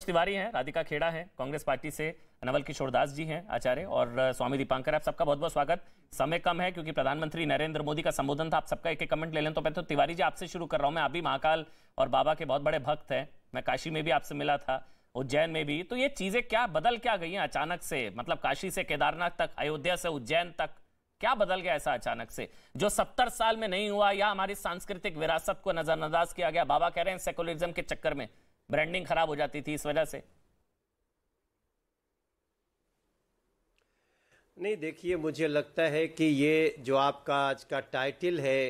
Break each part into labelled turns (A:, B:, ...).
A: तिवारी हैं, राधिका खेड़ा हैं कांग्रेस पार्टी से, नवल किशोर दास जी हैं आचार्य, और स्वामी दीपांकर। आप सबका बहुत बहुत स्वागत। समय कम है क्योंकि प्रधानमंत्री नरेंद्र मोदी का संबोधन था, आप सबका एक एक कमेंट ले लें। तो मैं तो तिवारी जी आपसे शुरू कर रहा हूं। मैं आप भी महाकाल और बाबा के बहुत बड़े भक्त हैं, मैं काशी में भी आपसे मिला था, उज्जैन में भी। तो ये चीजें बदल क्या गई हैं अचानक से? मतलब काशी से केदारनाथ तक, अयोध्या से उज्जैन तक, क्या बदल गया ऐसा अचानक से जो 70 साल में नहीं हुआ? या हमारी सांस्कृतिक विरासत को नजरअंदाज किया गया? बाबा कह रहे हैं सेकुलरिज्म के चक्कर में ब्रांडिंग खराब हो जाती थी, इस वजह से।
B: नहीं, देखिए, मुझे लगता है कि ये जो आपका आज का टाइटल है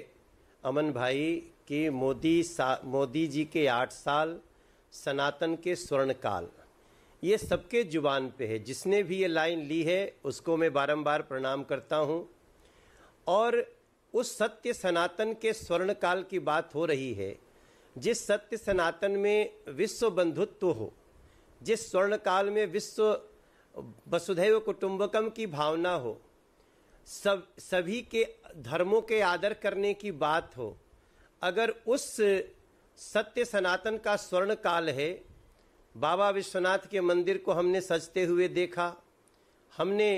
B: अमन भाई कि मोदी जी के 8 साल, सनातन के स्वर्णकाल, ये सबके जुबान पे है। जिसने भी ये लाइन ली है उसको मैं बारंबार प्रणाम करता हूँ। और उस सत्य सनातन के स्वर्णकाल की बात हो रही है, जिस सत्य सनातन में विश्व बंधुत्व हो, जिस स्वर्णकाल में विश्व वसुधैव कुटुंबकम की भावना हो, सभी के धर्मों के आदर करने की बात हो, अगर उस सत्य सनातन का स्वर्ण काल है। बाबा विश्वनाथ के मंदिर को हमने सजते हुए देखा, हमने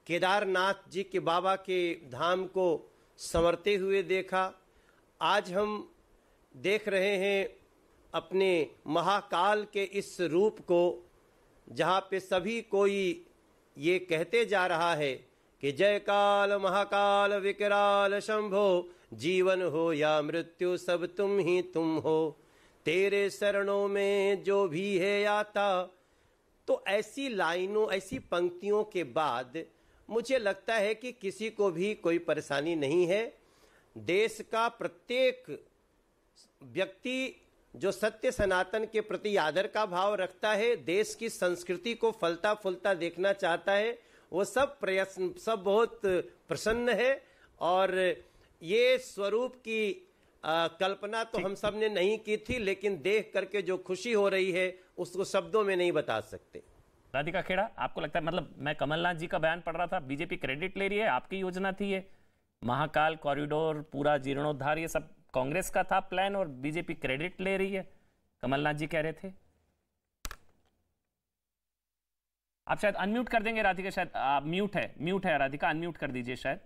B: केदारनाथ जी के बाबा के धाम को संवरते हुए देखा, आज हम देख रहे हैं अपने महाकाल के इस रूप को, जहाँ पे सभी कोई ये कहते जा रहा है कि जय काल महाकाल विकराल शंभो, जीवन हो या मृत्यु सब तुम ही तुम हो, तेरे शरणों में जो भी है आता। तो ऐसी लाइनों, ऐसी पंक्तियों के बाद मुझे लगता है कि किसी को भी कोई परेशानी नहीं है। देश का प्रत्येक व्यक्ति जो सत्य सनातन के प्रति आदर का भाव रखता है, देश की संस्कृति को फलता फूलता देखना चाहता है, वो सब प्रयत्न, सब बहुत प्रसन्न है। और ये स्वरूप की कल्पना तो हम सब ने नहीं की थी, लेकिन देख करके जो खुशी हो रही है उसको शब्दों में नहीं बता सकते।
A: राधिका खेड़ा, आपको लगता है, मतलब मैं कमलनाथ जी का बयान पढ़ रहा था, बीजेपी क्रेडिट ले रही है, आपकी योजना थी ये महाकाल कॉरिडोर, पूरा जीर्णोद्धार, ये सब कांग्रेस का था प्लान और बीजेपी क्रेडिट ले रही है, कमलनाथ जी कह रहे थे। आप शायद अनम्यूट कर देंगे राधिका, शायद म्यूट है राधिका, अनम्यूट कर दीजिए शायद।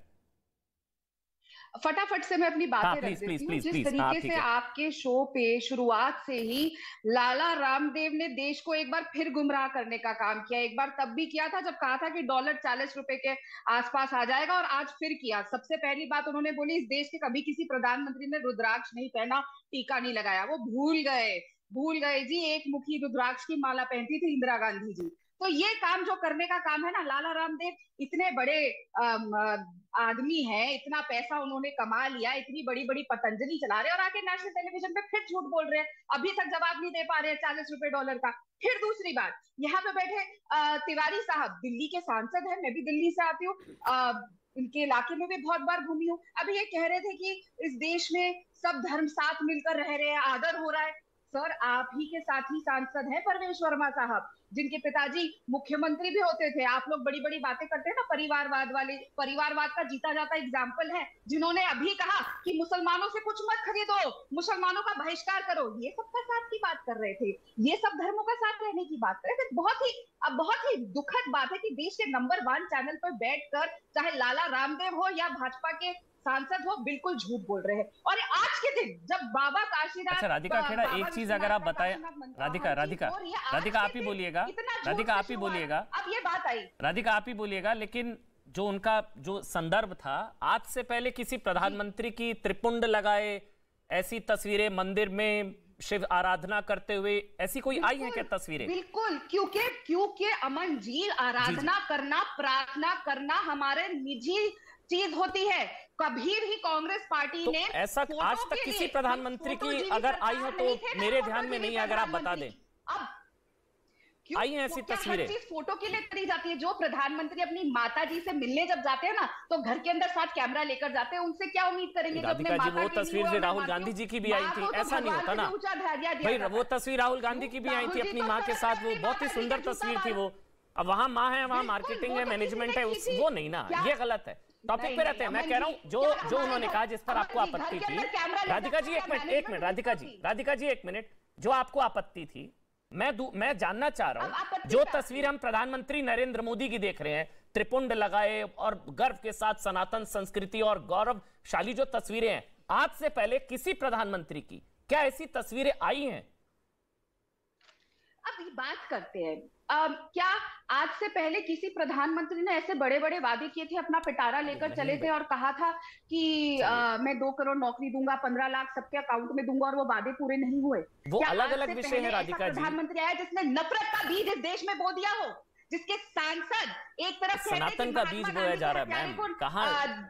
C: फटाफट से मैं अपनी बातें रख देती हूँ। जिस तरीके से आपके शो पे शुरुआत से ही लाला रामदेव ने देश को एक बार फिर गुमराह करने का काम किया। एक बार तब भी किया था जब कहा था कि डॉलर 40 रुपए के आसपास आ जाएगा, और आज फिर किया। सबसे पहली बात उन्होंने बोली, इस देश के कभी किसी प्रधानमंत्री ने रुद्राक्ष नहीं पहना, टीका नहीं लगाया। वो भूल गए जी, एक मुखी रुद्राक्ष की माला पहनती थी इंदिरा गांधी जी। तो ये काम जो करने का काम है ना, लाला रामदेव इतने बड़े आदमी हैं, इतना पैसा उन्होंने कमा लिया, इतनी बड़ी बड़ी पतंजलि चला रहे, और आके नेशनल टेलीविजन पे फिर झूठ बोल रहे हैं। अभी तक जवाब नहीं दे पा रहे हैं 40 रुपए डॉलर का। फिर दूसरी बात, यहाँ पे बैठे तिवारी साहब दिल्ली के सांसद हैं, मैं भी दिल्ली से आती हूँ, इनके इलाके में भी बहुत बार घूमी हूँ। अभी ये कह रहे थे कि इस देश में सब धर्म साथ मिलकर रह रहे हैं, आदर हो रहा है। सर, आप ही के साथी सांसद हैं परवेश वर्मा साहब, जिनके पिताजी मुख्यमंत्री भी होते थे। आप लोग बड़ी बड़ी बातें करते हैं ना, परिवारवाद वाले, परिवारवाद का जीता जाता एग्जाम्पल है, जिन्होंने अभी कहा कि मुसलमानों से कुछ मत खरीदो, मुसलमानों का बहिष्कार करो। ये सबका साथ की बात कर रहे थे, ये सब धर्मों का साथ रहने की बात कर रहे थे। बहुत ही दुखद बात है कि देश के नंबर 1 चैनल पर बैठकर, चाहे लाला रामदेव हो या भाजपा के सांसद हो, बिल्कुल झूठ बोल रहे हैं। और आज के दिन जब बाबा काशीनाथ,
A: अच्छा राधिका खेड़ा, एक चीज अगर आप बताएं, राधिका आप ही बोलिएगा, राधिका आप ही बोलिएगा,
C: अब ये बात आई,
A: राधिका आप ही बोलिएगा। लेकिन जो उनका जो संदर्भ था, आज से पहले किसी प्रधानमंत्री की त्रिपुंड लगाए ऐसी तस्वीरें, मंदिर में शिव आराधना करते हुए, ऐसी कोई आई है क्या तस्वीरें?
C: बिल्कुल, क्योंकि अमन जी, आराधना करना, प्रार्थना करना हमारे निजी चीज होती है। कभी भी कांग्रेस पार्टी ने
A: ऐसा आज तक किसी प्रधानमंत्री की अगर आई हो तो मेरे ध्यान में नहीं है, अगर आप बता दें।
C: अब
A: आई है ऐसी तस्वीरें,
C: फोटो के लिए करी जाती है। जो प्रधानमंत्री अपनी माता जी से मिलने जब जाते हैं ना, तो घर के अंदर साथ कैमरा लेकर जाते हैं, उनसे क्या उम्मीद करेंगे?
A: राधिका जी, वो तस्वीर से राहुल गांधी जी की भी आई थी, ऐसा नहीं होता ना भाई। वो तस्वीर राहुल गांधी की भी आई थी अपनी माँ के साथ, वो बहुत ही सुंदर तस्वीर थी वो। अब वहां माँ है, वहां मार्केटिंग है, मैनेजमेंट है, वो नहीं ना, ये गलत है। टॉपिक पे रहते हैं। मैं कह रहा हूं जो उन्होंने कहा, जिस पर आपको आपत्ति थी, राधिका जी एक मिनट, राधिका जी एक मिनट, जो आपको आपत्ति थी मैं जानना चाह रहा हूं, जो तस्वीर हम प्रधानमंत्री नरेंद्र मोदी की देख रहे हैं, त्रिपुंड लगाए और गर्व के साथ सनातन संस्कृति और गौरवशाली जो तस्वीरें हैं, आज से पहले किसी प्रधानमंत्री की क्या ऐसी तस्वीरें आई हैं?
C: अब बात करते हैं, क्या आज से पहले किसी प्रधानमंत्री ने ऐसे बड़े बड़े वादे किए थे, अपना पिटारा लेकर चले थे और कहा था कि मैं 2 करोड़ नौकरी दूंगा, 15 लाख सबके अकाउंट में दूंगा, और वो वादे पूरे नहीं हुए?
A: वो अलग अलग विषय है राधिका जी।
C: प्रधानमंत्री आया जिसने नफरत का बीज इस देश में बो दिया हो, जिसके सांसद एक तरफ
A: सनातन का बीज बोया जा रहा है, मैम कहां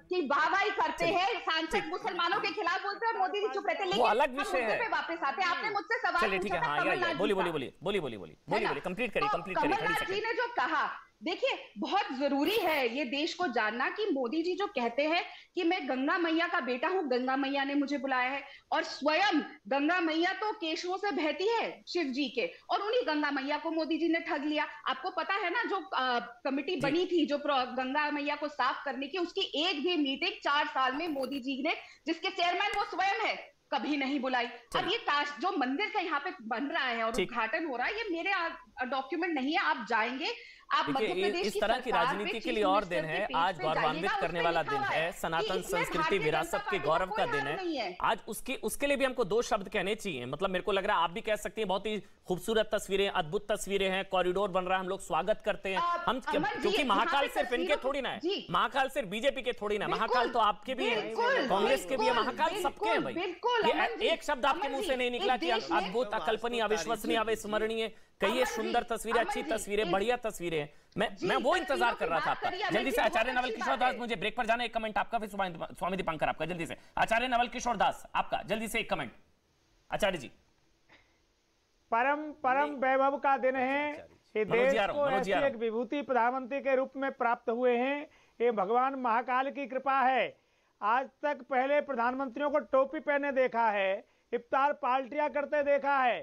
C: की वाहवाही करते हैं, सांसद मुसलमानों के खिलाफ बोलते हैं और मोदी जी चुप रहते हैं। लेकिन
A: वो अलग विषय है।
C: वापस आते, आपने मुझसे सवाल
A: पूछा था कमलनाथ बोलिए, कंप्लीट करिए।
C: कमलनाथ जी ने जो कहा, देखिए बहुत जरूरी है ये देश को जानना कि मोदी जी जो कहते हैं कि मैं गंगा मैया का बेटा हूं, गंगा मैया ने मुझे बुलाया है, और स्वयं गंगा मैया तो केशों से बहती है शिव जी के, और उन्हीं गंगा मैया को मोदी जी ने ठग लिया। आपको पता है ना, जो कमिटी बनी थी जो गंगा मैया को साफ करने की, उसकी एक भी मीटिंग 4 साल में मोदी जी ने, जिसके चेयरमैन वो स्वयं है, कभी नहीं बुलाई। अब ये जो मंदिर का यहाँ पे बन रहा है और उद्घाटन हो रहा है, ये मेरे डॉक्यूमेंट नहीं है, आप जाएंगे, आप मध्य प्रदेश
A: इस तरह की राजनीति के लिए और दिन है, आज गौरवान्वित करने वाला दिन है, सनातन संस्कृति विरासत के गौरव का दिन है आज। उसके लिए भी हमको 2 शब्द कहने चाहिए। मतलब मेरे को लग रहा है आप भी कह सकते हैं, बहुत ही खूबसूरत तस्वीरें, अद्भुत तस्वीरें हैं, कॉरिडोर बन रहा है, हम लोग स्वागत करते हैं। हम क्योंकि महाकाल सिर्फ इनके थोड़ी ना है, महाकाल सिर्फ बीजेपी के थोड़ी ना, महाकाल तो आपके भी है, कांग्रेस के भी है, महाकाल सबके हैं भाई। एक शब्द आपके मुंह से नहीं निकला कि अद्भुत, अकल्पनीय, अविश्वसनीय, अविस्मरणीय, कई सुंदर तस्वीरें, अच्छी तस्वीरें, बढ़िया तस्वीरें। मैं वो इंतजार कर रहा था आपका। जल्दी से आचार्य नवल किशोर दास, मुझे ब्रेक पर जाना, एक कमेंट आपका, फिर स्वामी दीपांकर आपका। जल्दी से आचार्य नवल किशोर दास आपका, जल्दी से एक कमेंट आचार्य जी।
D: परम वैभव का दिन है, ये देश को ऐसी एक विभूति प्रधानमंत्री के रूप में प्राप्त हुए हैं, ये भगवान महाकाल की कृपा है। आज तक पहले प्रधानमंत्रियों को टोपी पहने देखा है, इफ्तार पार्टियां करते देखा है,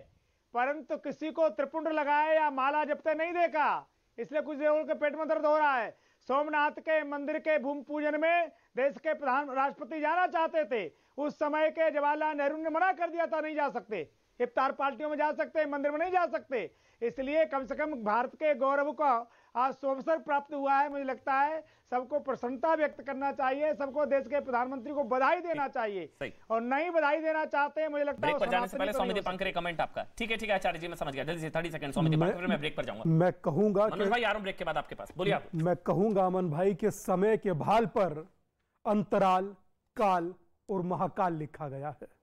D: परंतु किसी को त्रिपुंड लगाए या माला जपते नहीं देखा। इसलिए कुछ देर के पेट में दर्द हो रहा है। सोमनाथ के मंदिर के भूमि पूजन में देश के प्रधान राष्ट्रपति जाना चाहते थे, उस समय के जवाहरलाल नेहरू ने मना कर दिया था, नहीं जा सकते, इफ्तार पार्टियों में जा सकते, मंदिर में नहीं जा सकते। इसलिए कम से कम भारत के गौरव का आज अवसर प्राप्त हुआ है। मुझे लगता है सबको प्रसन्नता व्यक्त करना चाहिए, सबको देश के प्रधानमंत्री को बधाई देना चाहिए, और नहीं बधाई देना चाहते हैं मुझे लगता है।
A: ब्रेक पर जाने से पहले स्वामी दीपांकर कमेंट आपका। ठीक है आचार्य जी, मैं समझ गया। जल्दी से 30 सेकंड स्वामी दीपांकर, मैं ब्रेक पर जाऊंगा।
E: मैं कहूंगा
A: मनोज भाई आ रहा हूं ब्रेक के बाद आपके पास, बोलिए आप।
E: मैं कहूंगा अमन भाई के समय के भाल पर अंतराल, काल और महाकाल लिखा गया है,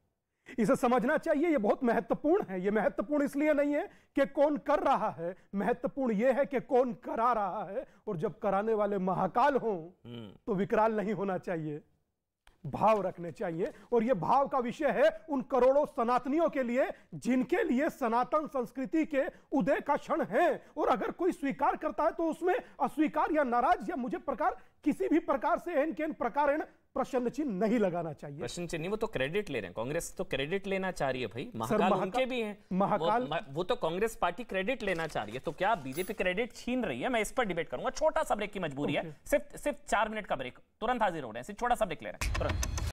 E: इसे समझना चाहिए। ये बहुत महत्वपूर्ण है। ये महत्वपूर्ण इसलिए नहीं है कि कौन कर रहा है, महत्वपूर्ण ये है कि कौन करा रहा है। और जब कराने वाले महाकाल हों तो विकराल नहीं होना चाहिए, भाव रखने चाहिए। और ये भाव का विषय है उन करोड़ों सनातनियों के लिए जिनके लिए सनातन संस्कृति के उदय का क्षण है। और अगर कोई स्वीकार करता है तो उसमें अस्वीकार या नाराज या मुझे प्रकार किसी भी प्रकार से एन के प्रकार प्रश्न चिन्ह नहीं लगाना चाहिए।
A: प्रश्न चिन्ह नहीं, वो तो क्रेडिट ले रहे हैं, कांग्रेस तो क्रेडिट लेना चाह रही है भाई। महाकाल उनके भी हैं, महाकाल वो तो कांग्रेस पार्टी क्रेडिट लेना चाह रही है, तो क्या बीजेपी क्रेडिट छीन रही है? मैं इस पर डिबेट करूंगा। छोटा सा ब्रेक की मजबूरी है, सिर्फ 4 मिनट का ब्रेक, तुरंत हाजिर हो रहे हैं, सिर्फ छोटा सा ब्रेक ले रहे हैं तुरंत।